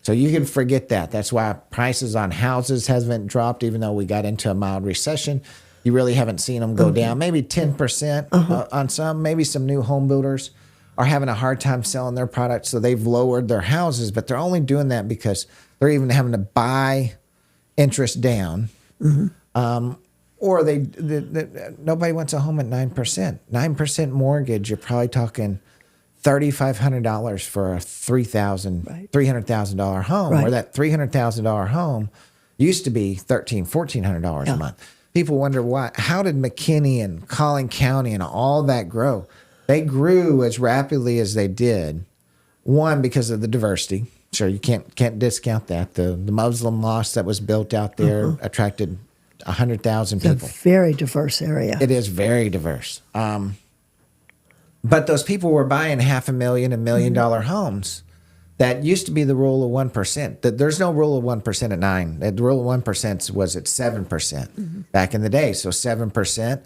you can forget that. That's why prices on houses haven't dropped, even though we got into a mild recession. You really haven't seen them go down. Maybe 10% on some. Maybe some new home builders are having a hard time selling their products, so they've lowered their houses, but they're only doing that because they're even having to buy interest down, or nobody wants a home at 9%. 9% mortgage, you're probably talking $3,500 for a $300,000 home, where that $300,000 home used to be $1,300, $1,400 a month. People wonder why. How did McKinney and Collin County and all that grow? They grew as rapidly as they did. One, because of the diversity. Sure, you can't discount that. The Muslim mosque that was built out there attracted 100,000 people.
It's a very diverse area.
It is very diverse. But those people were buying $500,000 and $1 million homes. That used to be the rule of 1%. There's no rule of 1% at 9. The rule of 1% was at 7% back in the day. So 7%.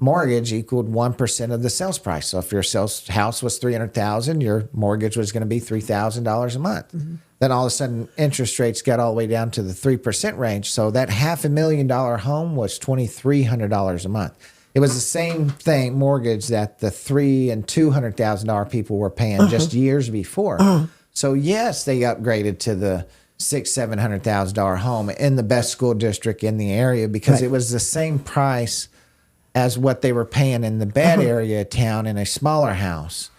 Mortgage equaled 1% of the sales price. So if your house was $300,000, your mortgage was going to be $3,000 a month. Then all of a sudden, interest rates got all the way down to the 3% range. So that $500,000 home was $2,300 a month. It was the same thing mortgage that the $300,000 and $200,000 people were paying just years before. So yes, they upgraded to the $600,000-$700,000 home in the best school district in the area because it was the same price as what they were paying in the bad area of town in a smaller house.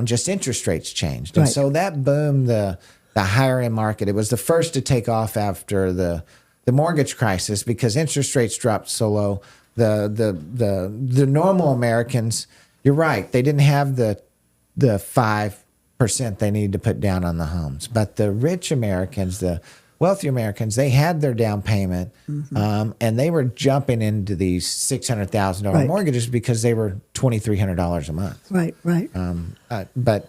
Just interest rates changed. And so that boomed the higher end market. It was the first to take off after the mortgage crisis because interest rates dropped so low. The normal Americans, you're right, they didn't have the 5% they needed to put down on the homes. But the rich Americans, the wealthy Americans, they had their down payment, and they were jumping into these $600,000 mortgages because they were $2,300 a month. Right. But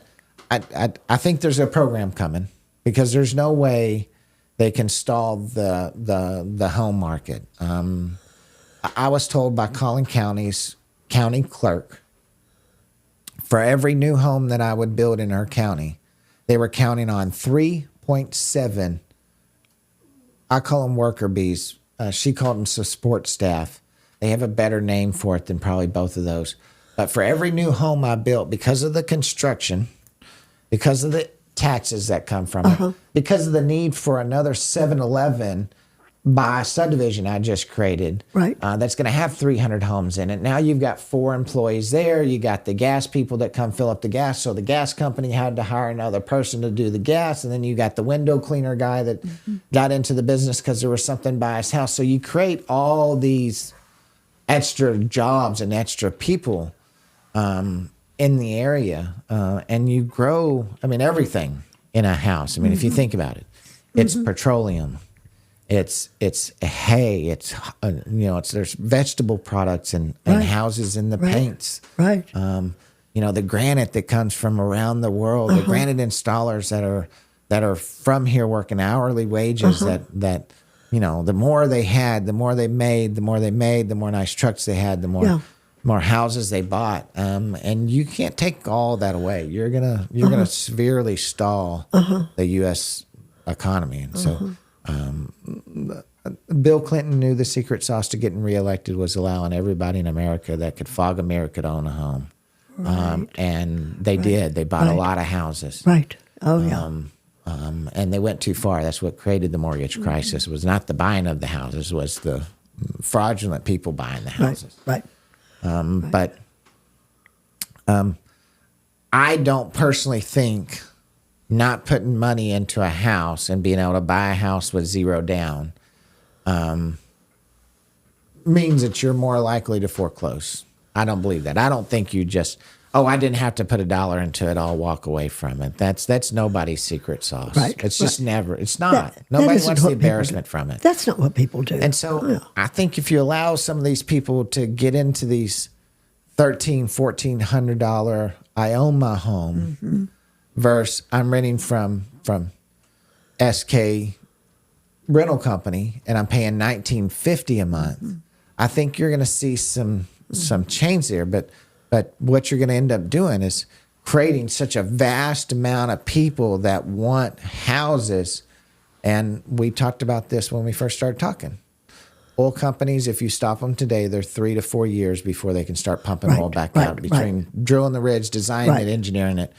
I think there's a program coming because there's no way they can stall the home market. I was told by Collin County's county clerk, for every new home that I would build in her county, they were counting on 3.7. I call them worker bees. She called them support staff. They have a better name for it than probably both of those. But for every new home I built, because of the construction, because of the taxes that come from it, because of the need for another 7-Eleven buy a subdivision I just created.
Right.
That's going to have 300 homes in it. Now you've got 4 employees there. You got the gas people that come fill up the gas. So the gas company had to hire another person to do the gas. And then you got the window cleaner guy that got into the business because there was something by his house. So you create all these extra jobs and extra people in the area. And you grow, everything in a house. If you think about it, it's petroleum. It's hay. It's there's vegetable products and houses and the paints.
Right.
The granite that comes from around the world. The granite installers that are from here working hourly wages. That the more they had, the more they made. The more they made, the more nice trucks they had. The more houses they bought. And you can't take all that away. You're gonna severely stall the U.S. economy, and so. Bill Clinton knew the secret sauce to getting reelected was allowing everybody in America that could fog a mirror could own a home. And they did. They bought a lot of houses.
Right. Oh, yeah.
And they went too far. That's what created the mortgage crisis. Was not the buying of the houses, was the fraudulent people buying the houses.
Right.
But I don't personally think not putting money into a house and being able to buy a house with zero down means that you're more likely to foreclose. I don't believe that. I don't think you just, I didn't have to put $1 into it, I'll walk away from it. That's nobody's secret sauce.
Right.
It's just never, it's not. Nobody wants the embarrassment from it.
That's not what people do.
And so I think if you allow some of these people to get into these $1,300, $1,400, I own my home, versus I'm renting from SK rental company and I'm paying $1,950 a month. I think you're going to see some change there. But what you're going to end up doing is creating such a vast amount of people that want houses. And we talked about this when we first started talking. Oil companies, if you stop them today, they're 3 to 4 years before they can start pumping oil back out. Between drilling the rigs, designing it, engineering it.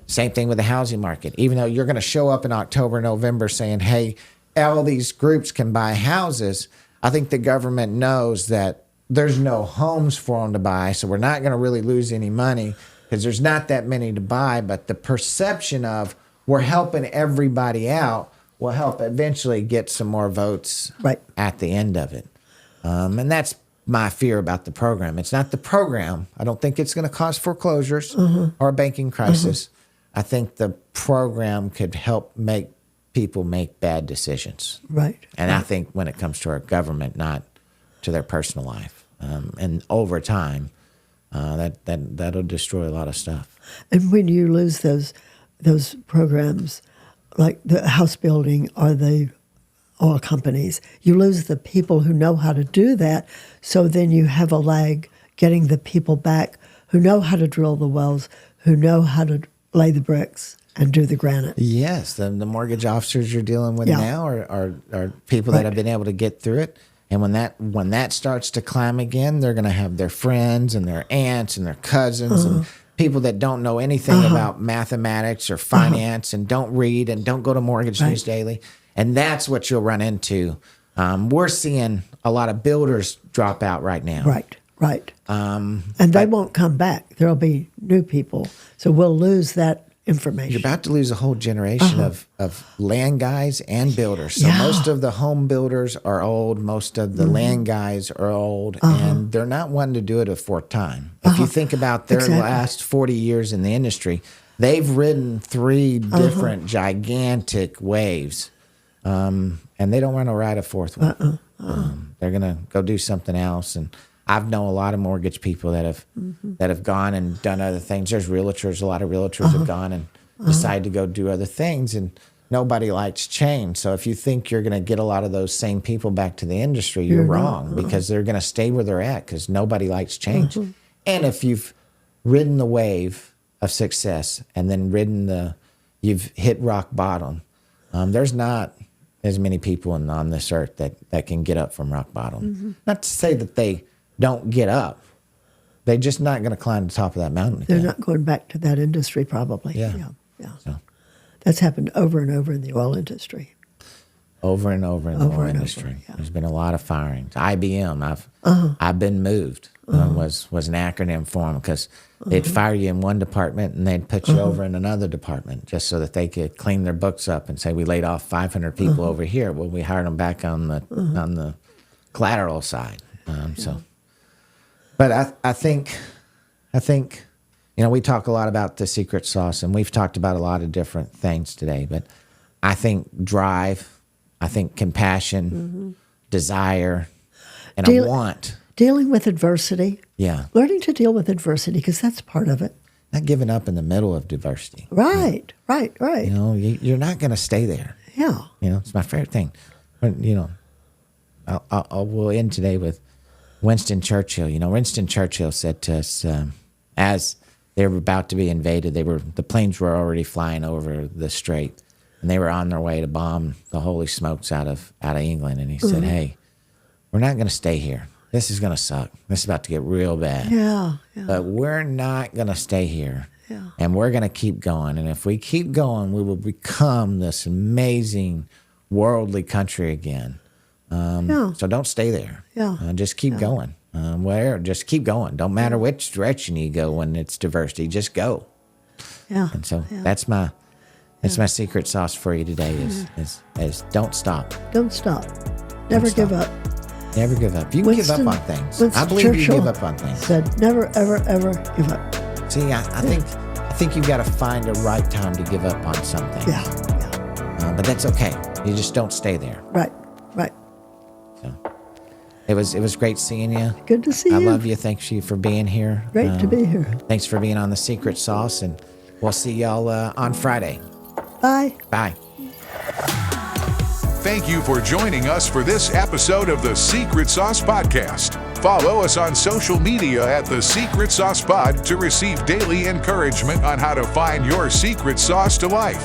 Same thing with the housing market. Even though you're going to show up in October, November saying, hey, all these groups can buy houses, I think the government knows that there's no homes for them to buy, so we're not going to really lose any money because there's not that many to buy. But the perception of we're helping everybody out will help eventually get some more votes at the end of it. And that's my fear about the program. It's not the program. I don't think it's going to cause foreclosures or a banking crisis. I think the program could help make people make bad decisions.
Right.
And I think when it comes to our government, not to their personal life. And over time, that'll destroy a lot of stuff.
And when you lose those programs, like the house building or the oil companies, you lose the people who know how to do that. So then you have a lag getting the people back who know how to drill the wells, who know how to lay the bricks and do the granite.
Yes, the mortgage officers you're dealing with now are people that have been able to get through it. And when that starts to climb again, they're going to have their friends and their aunts and their cousins and people that don't know anything about mathematics or finance and don't read and don't go to Mortgage News Daily. And that's what you'll run into. We're seeing a lot of builders drop out right now.
Right. And they won't come back. There'll be new people. So we'll lose that information.
You're about to lose a whole generation of land guys and builders. So most of the home builders are old. Most of the land guys are old. And they're not wanting to do it a fourth time. If you think about their last 40 years in the industry, they've ridden 3 different gigantic waves. And they don't want to ride a fourth one. They're going to go do something else. And I've known a lot of mortgage people that have gone and done other things. There's realtors. A lot of realtors have gone and decided to go do other things, and nobody likes change. So if you think you're going to get a lot of those same people back to the industry, you're wrong, because they're going to stay where they're at because nobody likes change. And if you've ridden the wave of success and then you've hit rock bottom, there's not as many people on this earth that can get up from rock bottom. Not to say that they don't get up. They're just not going to climb the top of that mountain again.
They're not going back to that industry probably.
Yeah.
So. That's happened over and over in the oil industry.
over and over in the oil industry. There's been a lot of firings. IBM, I've been moved. Was an acronym for them because they'd fire you in one department and they'd put you over in another department just so that they could clean their books up and say we laid off 500 people over here. Well, we hired them back on the collateral side. But I think we talk a lot about the secret sauce, and we've talked about a lot of different things today. But I think drive, I think compassion, desire, and a want.
Dealing with adversity.
Yeah.
Learning to deal with adversity, because that's part of it.
Not giving up in the middle of diversity.
Right.
You're not going to stay there.
Yeah.
It's my favorite thing. We'll end today with Winston Churchill. Winston Churchill said to us, as they were about to be invaded, the planes were already flying over the strait, and they were on their way to bomb the holy smokes out of England. And he said, "Hey, we're not going to stay here. This is going to suck. This is about to get real bad.
Yeah.
But we're not going to stay here.
Yeah.
And we're going to keep going. And if we keep going, we will become this amazing worldly country again. So don't stay there.
Yeah.
Just keep going. Just keep going. Don't matter which direction you go when it's diversity. Just go."
Yeah.
And so that's my secret sauce for you today is don't stop.
Don't stop. Never give up.
Never give up. You can give up on things. I believe
Churchill
you give up on things.
Said, never, ever, ever give up.
See, I think you've got to find a right time to give up on something.
Yeah.
But that's okay. You just don't stay there.
Right.
So it was great seeing you.
Good to see you.
I love you. Thanks you for being here.
Great to be here.
Thanks for being on The Secret Sauce, and we'll see y'all on Friday.
Bye.
Bye.
Thank you for joining us for this episode of the Secret Sauce Podcast. Follow us on social media at The Secret Sauce Pod to receive daily encouragement on how to find your secret sauce to life.